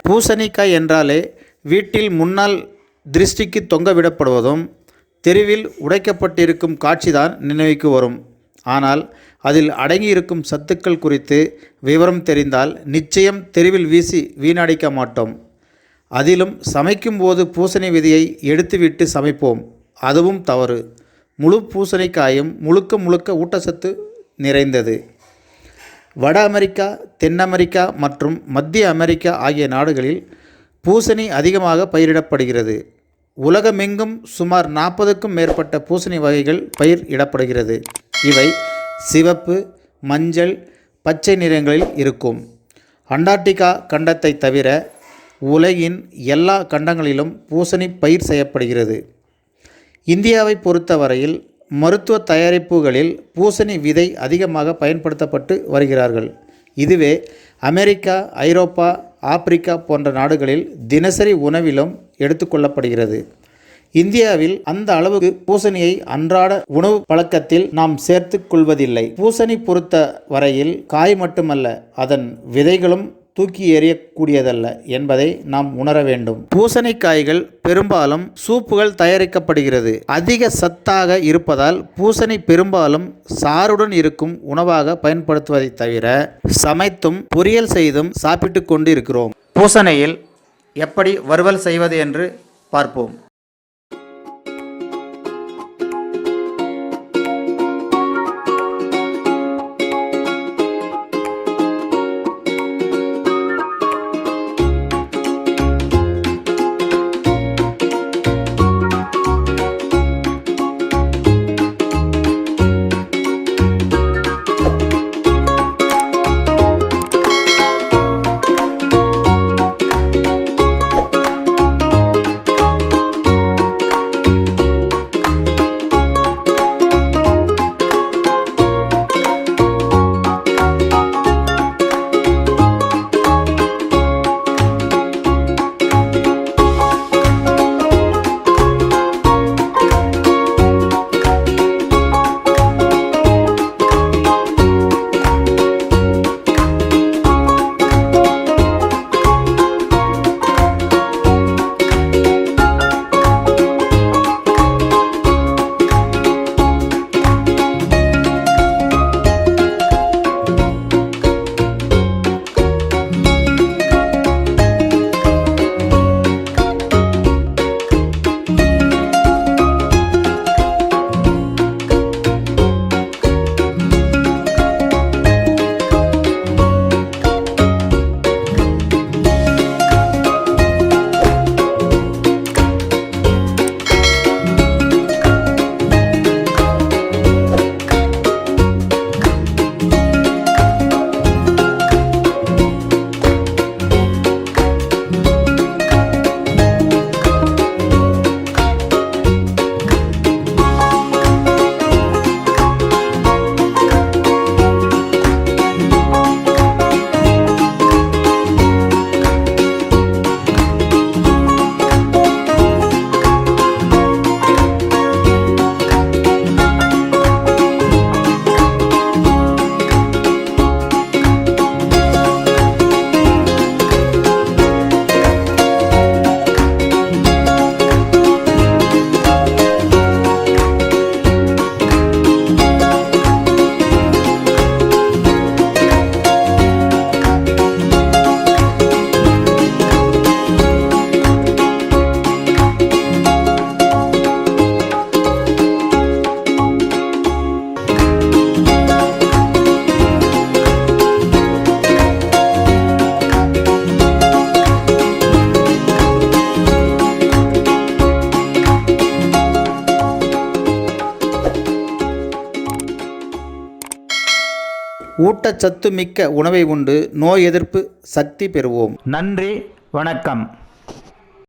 பூசணிக்காய் என்றாலே வீட்டில் முன்னால் திருஷ்டிக்கு தொங்கவிடப்படுவதும் தெருவில் உடைக்கப்பட்டிருக்கும் காட்சிதான் நினைவுக்கு வரும். ஆனால் அதில் அடங்கியிருக்கும் சத்துக்கள் குறித்து விவரம் தெரிந்தால் நிச்சயம் தெருவில் வீசி வீணடிக்க மாட்டோம். அதிலும் சமைக்கும்போது பூசணி விதையை எடுத்துவிட்டு சமைப்போம். அதுவும் தவறு. முழு பூசணிக்காயும் முழுக்க ஊட்டச்சத்து நிறைந்தது. வட அமெரிக்கா, தென் அமெரிக்கா மற்றும் மத்திய அமெரிக்கா ஆகிய நாடுகளில் பூசணி அதிகமாக பயிரிடப்படுகிறது. உலகமெங்கும் சுமார் 40க்கும் மேற்பட்ட பூசணி வகைகள் பயிரிடப்படுகிறது. இவை சிவப்பு, மஞ்சள், பச்சை நிறங்களில் இருக்கும். அண்டார்டிகா கண்டத்தை தவிர உலகின் எல்லா கண்டங்களிலும் பூசணி பயிர் செய்யப்படுகிறது. இந்தியாவை பொறுத்தவரையில் மருத்துவ தயாரிப்புகளில் பூசணி விதை அதிகமாக பயன்படுத்தப்பட்டு வருகிறார்கள். இதுவே அமெரிக்கா, ஐரோப்பா, ஆப்பிரிக்கா போன்ற நாடுகளில் தினசரி உணவிலும் எடுத்துக்கொள்ளப்படுகிறது. இந்தியாவில் அந்த அளவுக்கு பூசணியை அன்றாட உணவு பழக்கத்தில் நாம் சேர்த்து கொள்வதில்லை. பூசணி பொறுத்த வரையில் காய் மட்டுமல்ல, அதன் விதைகளும் தூக்கி எறியக்கூடியதல்ல என்பதை நாம் உணர வேண்டும். பூசணிக்காய்கள் பெரும்பாலும் சூப்புகள் தயாரிக்கப்படுகிறது. அதிக சத்தாக இருப்பதால் பூசணி பெரும்பாலும் சாறுடன் இருக்கும் உணவாக பயன்படுத்துவதை தவிர சமைத்தும் பொரியல் செய்தும் சாப்பிட்டு கொண்டு இருக்கிறோம். பூசணியில் எப்படி வறுவல் செய்வது என்று பார்ப்போம். ஊட்டச்சத்து மிக்க உணவை உண்டு நோய் எதிர்ப்பு சக்தி பெறுவோம். நன்றி, வணக்கம்.